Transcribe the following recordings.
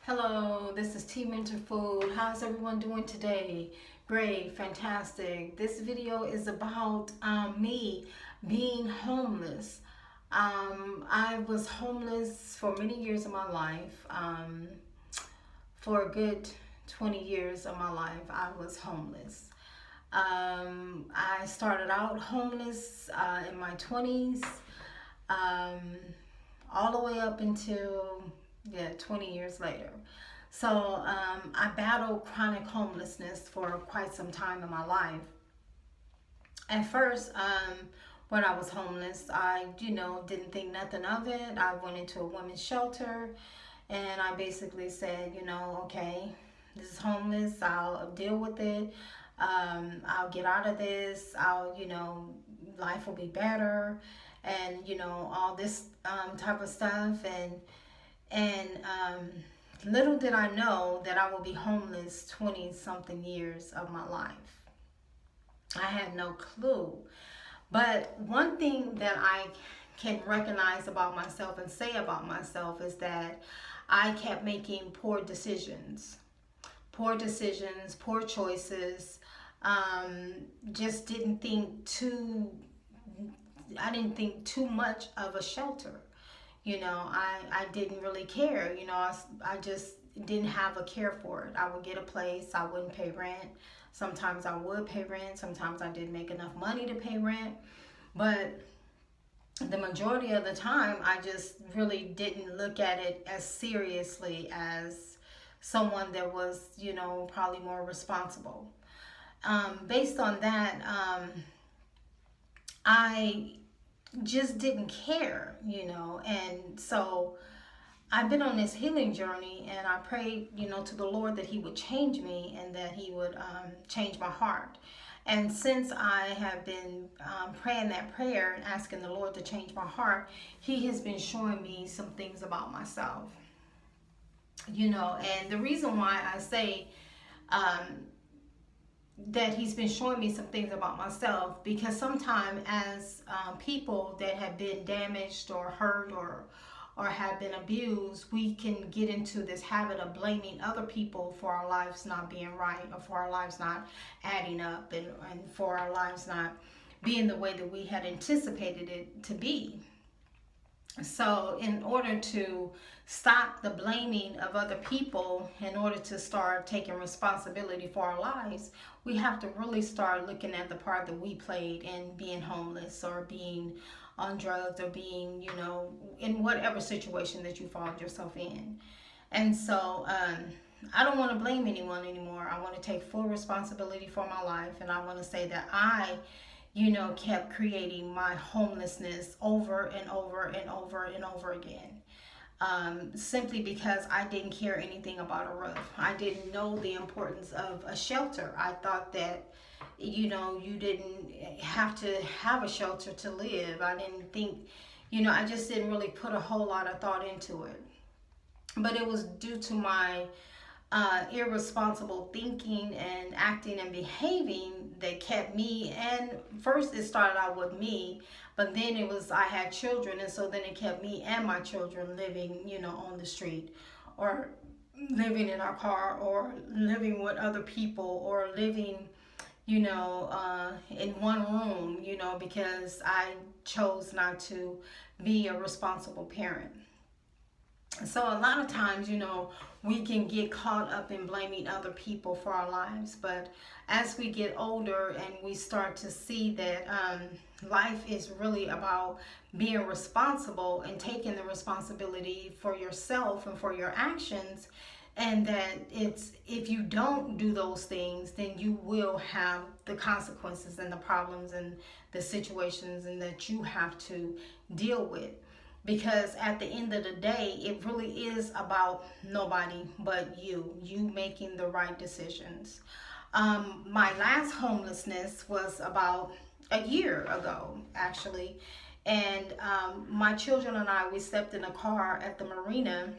Hello, this is T Mentor Food. How's everyone doing today? Great, fantastic. This video is about me being homeless. I was homeless for many years of my life. For a good 20 years of my life, I was homeless. I started out homeless in my 20s, um, all the way up until 20 years later. So I battled chronic homelessness for quite some time in my life. At first, when I was homeless, I, didn't think nothing of it. I went into a women's shelter and I basically said, okay, this is homeless. I'll deal with it. I'll get out of this. Life will be better, and all this type of stuff. And little did I know that I will be homeless 20 something years of my life. I had no clue. But one thing that I can recognize about myself and say about myself is that I kept making poor decisions. Poor decisions, poor choices. Just didn't think too, I didn't think too much of a shelter. I didn't really care. I just didn't have a care for it. I would get a place, I wouldn't pay rent. Sometimes I would pay rent, sometimes I didn't make enough money to pay rent. But the majority of the time, I just really didn't look at it as seriously as someone that was, probably more responsible. Based on that, I just didn't care, and so I've been on this healing journey, and I prayed, to the Lord that He would change me and that He would change my heart. And since I have been praying that prayer and asking the Lord to change my heart, He has been showing me some things about myself, and the reason why I say that He's been showing me some things about myself, because sometimes as people that have been damaged or hurt or have been abused, we can get into this habit of blaming other people for our lives not being right, or for our lives not adding up, and for our lives not being the way that we had anticipated it to be. So in order to stop the blaming of other people, in order to start taking responsibility for our lives, we have to really start looking at the part that we played in being homeless, or being on drugs, or being, in whatever situation that you found yourself in. And so I don't want to blame anyone anymore. I want to take full responsibility for my life, and I want to say that I kept creating my homelessness over and over and over and over again. Simply because I didn't care anything about a roof. I didn't know the importance of a shelter. I thought that, you didn't have to have a shelter to live. I didn't think, I just didn't really put a whole lot of thought into it. But it was due to my irresponsible thinking and acting and behaving that kept me. And first it started out with me, but then I had children, and so then it kept me and my children living, on the street, or living in our car, or living with other people, or living, in one room, because I chose not to be a responsible parent. So a lot of times, we can get caught up in blaming other people for our lives. But as we get older and we start to see that life is really about being responsible and taking the responsibility for yourself and for your actions, and that if you don't do those things, then you will have the consequences and the problems and the situations and that you have to deal with. Because at the end of the day, it really is about nobody but you making the right decisions. My last homelessness was about a year ago, actually. And my children and I, we slept in a car at a marina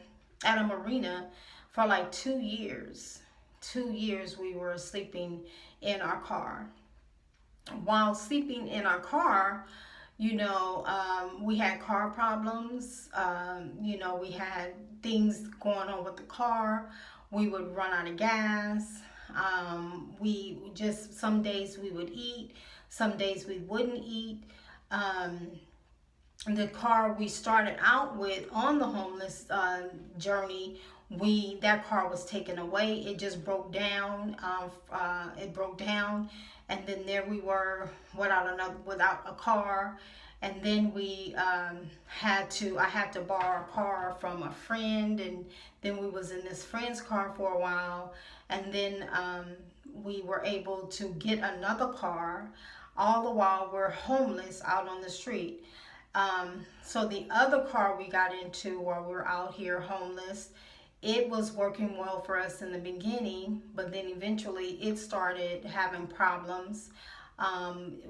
for like 2 years. 2 years we were sleeping in our car. While sleeping in our car, We had car problems. We had things going on with the car. We would run out of gas. We just, some days we would eat, some days we wouldn't eat. Um, the car we started out with on the homeless journey, we that car was taken away. It just broke down. It broke down, and then there we were without a car. And then we I had to borrow a car from a friend, and then we was in this friend's car for a while, and then we were able to get another car. All the while we're homeless out on the street. So the other car we got into while we were out here homeless, it was working well for us in the beginning, but then eventually it started having problems.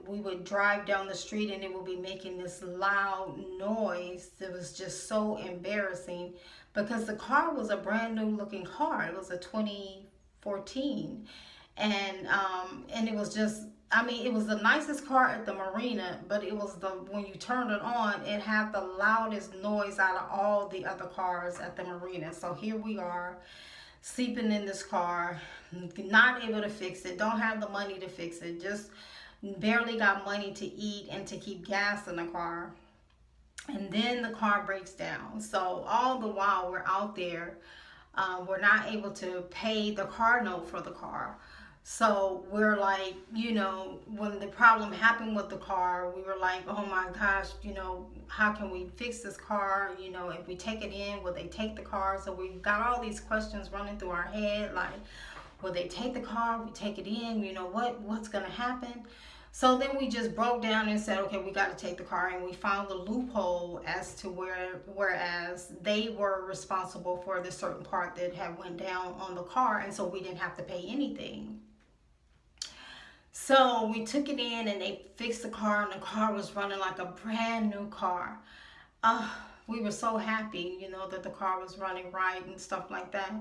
We would drive down the street and it would be making this loud noise that was just so embarrassing, because the car was a brand new looking car. It was a 2014, and it was just, I mean, it was the nicest car at the marina, but it was when you turned it on, it had the loudest noise out of all the other cars at the marina. So here we are, sleeping in this car, not able to fix it, don't have the money to fix it, just barely got money to eat and to keep gas in the car. And then the car breaks down. So all the while we're out there, we're not able to pay the car note for the car. So we're like, when the problem happened with the car, we were like, oh my gosh, how can we fix this car? If we take it in, will they take the car? So we got all these questions running through our head, like, will they take the car? We take it in, what's gonna happen? So then we just broke down and said, okay, we got to take the car, and we found the loophole as to whereas they were responsible for the certain part that had went down on the car, and so we didn't have to pay anything. So we took it in and they fixed the car, and the car was running like a brand new car. We were so happy, that the car was running right and stuff like that.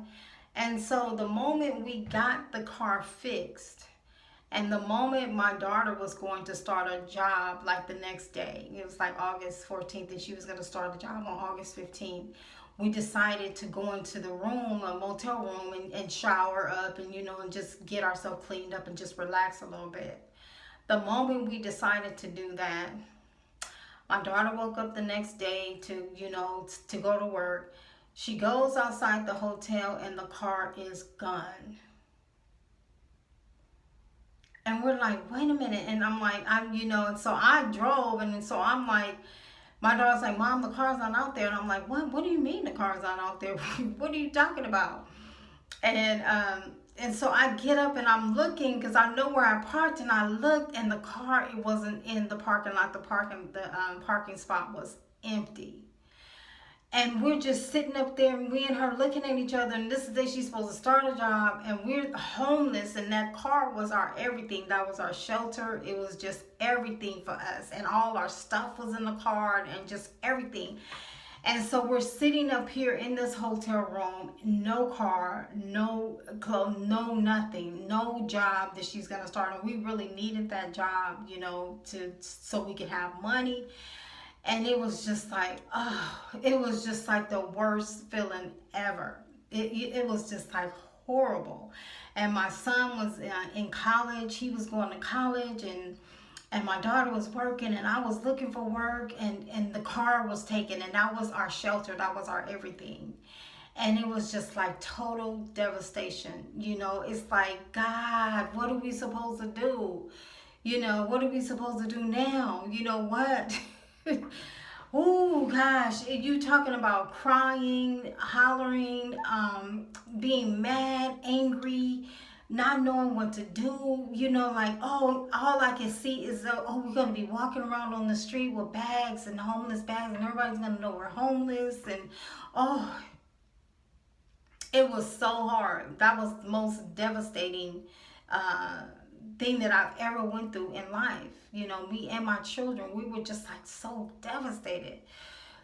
And so the moment we got the car fixed, and the moment my daughter was going to start a job, like the next day, it was like August 14th, and she was going to start a job on August 15th, we decided to go into the room, a motel room, and shower up and, and just get ourselves cleaned up and just relax a little bit. The moment we decided to do that, my daughter woke up the next day to go to work. She goes outside the hotel and the car is gone. And we're like, wait a minute. And I'm like, and so I drove, and so I'm like, my daughter's like, Mom, the car's not out there. And I'm like, what do you mean the car's not out there? What are you talking about? And so I get up and I'm looking, because I know where I parked, and I looked, and the car, it wasn't in the parking lot. The parking spot was empty. And we're just sitting up there, and me and her looking at each other, and this is the day she's supposed to start a job, and we're homeless, and that car was our everything. That was our shelter. It was just everything for us, and all our stuff was in the car, and just everything. And so we're sitting up here in this hotel room, no car, no clothes, no nothing, no job that she's gonna start. And we really needed that job, so we could have money. And it was just like, it was just like the worst feeling ever. It was just like horrible. And my son was in college. He was going to college, and my daughter was working, and I was looking for work, and the car was taken, and that was our shelter. That was our everything. And it was just like total devastation. It's like, God, what are we supposed to do? What are we supposed to do now? What? Oh gosh, you talking about crying, hollering, being mad, angry, not knowing what to do, like, oh, all I can see is, we're going to be walking around on the street with bags and homeless bags, and everybody's going to know we're homeless, and it was so hard. That was the most devastating thing that I've ever went through in life. Me and my children, we were just like so devastated.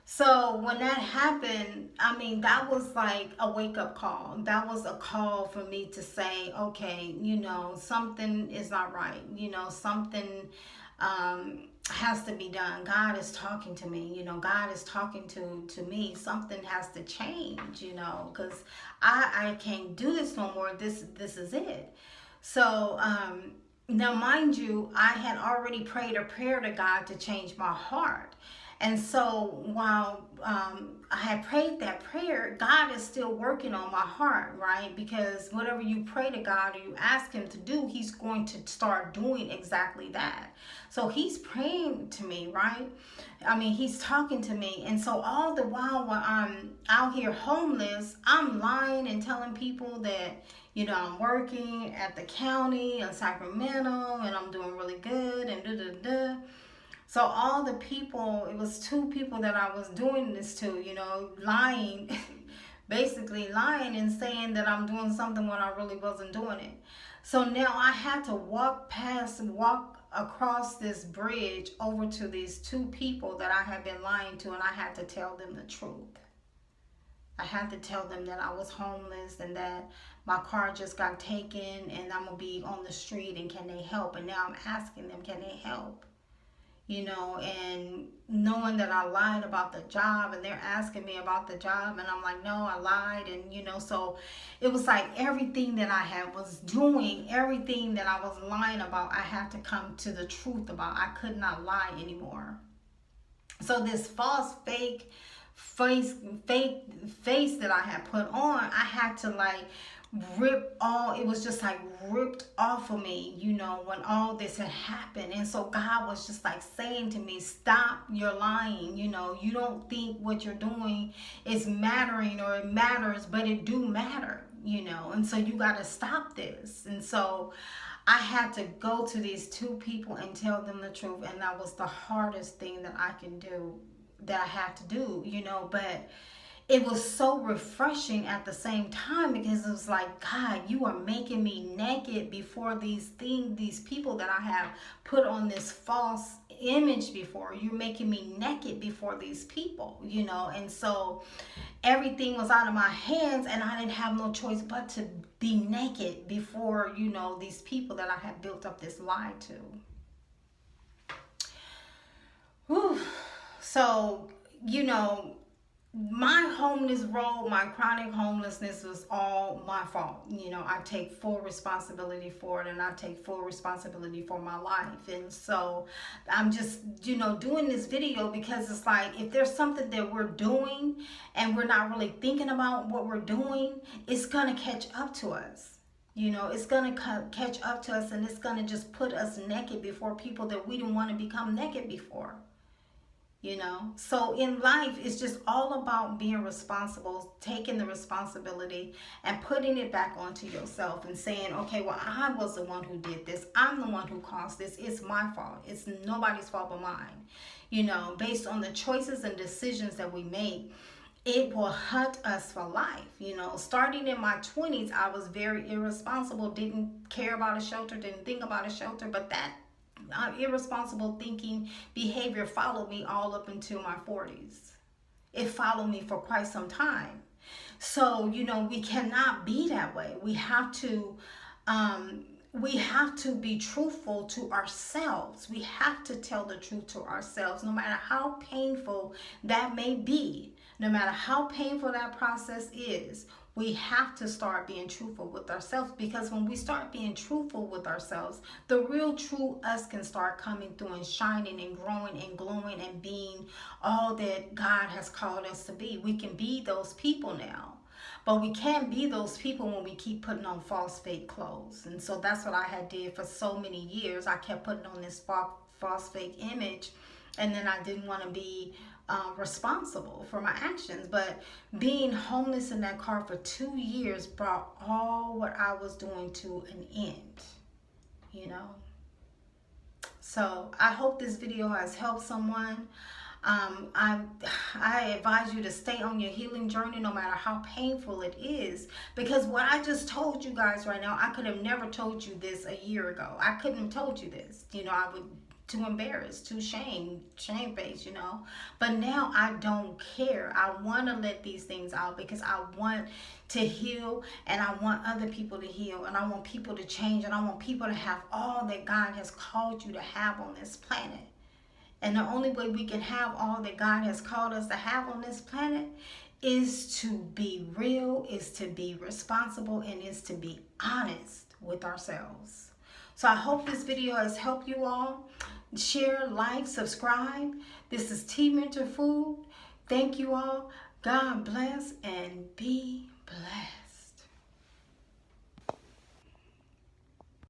So when that happened, I mean, that was like a wake-up call. That was a call for me to say, okay, something is not right. Something, has to be done. God is talking to me, God is talking to me. Something has to change, because I can't do this no more. This is it. So now, mind you, I had already prayed a prayer to God to change my heart. And so while I had prayed that prayer, God is still working on my heart, right? Because whatever you pray to God or you ask Him to do, He's going to start doing exactly that. So He's praying to me, right? I mean, He's talking to me. And so all the while when I'm out here homeless, I'm lying and telling people that, I'm working at the county in Sacramento and I'm doing really good and da-da-da. So all the people, it was 2 people that I was doing this to, lying, basically lying and saying that I'm doing something when I really wasn't doing it. So now I had to walk across this bridge over to these 2 people that I had been lying to, and I had to tell them the truth. I had to tell them that I was homeless and that my car just got taken and I'm going to be on the street and can they help? And now I'm asking them, can they help? And knowing that I lied about the job and they're asking me about the job and I'm like, no, I lied. And, so it was like everything that I was doing, everything that I was lying about, I had to come to the truth about. I could not lie anymore. So this false fake face that I had put on, I had to it was just like ripped off of me, when all this had happened. And so God was just like saying to me, stop your lying. You don't think what you're doing is mattering or it matters, but it do matter, and so you got to stop this. And so I had to go to these 2 people and tell them the truth. And that was the hardest thing that I had to do, but it was so refreshing at the same time, because it was like, God, you are making me naked before these people that I have put on this false image before. You're making me naked before these people, and so everything was out of my hands and I didn't have no choice but to be naked before, these people that I had built up this lie to. Whew. So, my homeless role, my chronic homelessness was all my fault. I take full responsibility for it and I take full responsibility for my life. And so I'm just, doing this video because it's like, if there's something that we're doing and we're not really thinking about what we're doing, it's going to catch up to us. It's going to catch up to us and it's going to just put us naked before people that we didn't want to become naked before. So in life, it's just all about being responsible, taking the responsibility and putting it back onto yourself and saying, okay, well, I was the one who did this. I'm the one who caused this. It's my fault. It's nobody's fault but mine. Based on the choices and decisions that we make, it will hunt us for life. Starting in my 20s, I was very irresponsible, didn't care about a shelter, didn't think about a shelter, but that irresponsible thinking behavior followed me all up into my 40s. It followed me for quite some time. So, we cannot be that way. We have to be truthful to ourselves. We have to tell the truth to ourselves, no matter how painful that may be, no matter how painful that process is. We have to start being truthful with ourselves, because when we start being truthful with ourselves, the real true us can start coming through and shining and growing and glowing and being all that God has called us to be. We can be those people now. But we can't be those people when we keep putting on false fake clothes. And so that's what I had did for so many years. I kept putting on this false fake image, and then I didn't want to be responsible for my actions. But being homeless in that car for 2 years brought all what I was doing to an end, So I hope this video has helped someone. I advise you to stay on your healing journey, no matter how painful it is, because what I just told you guys right now, I could have never told you this a year ago. I couldn't have told you this. I would too embarrassed, too shamefaced, you know. But now I don't care. I want to let these things out because I want to heal, and I want other people to heal, and I want people to change, and I want people to have all that God has called you to have on this planet. And the only way we can have all that God has called us to have on this planet is to be real, is to be responsible, and is to be honest with ourselves. So I hope this video has helped you all. Share, like, subscribe. This is T Mentor Food. Thank you all. God bless, and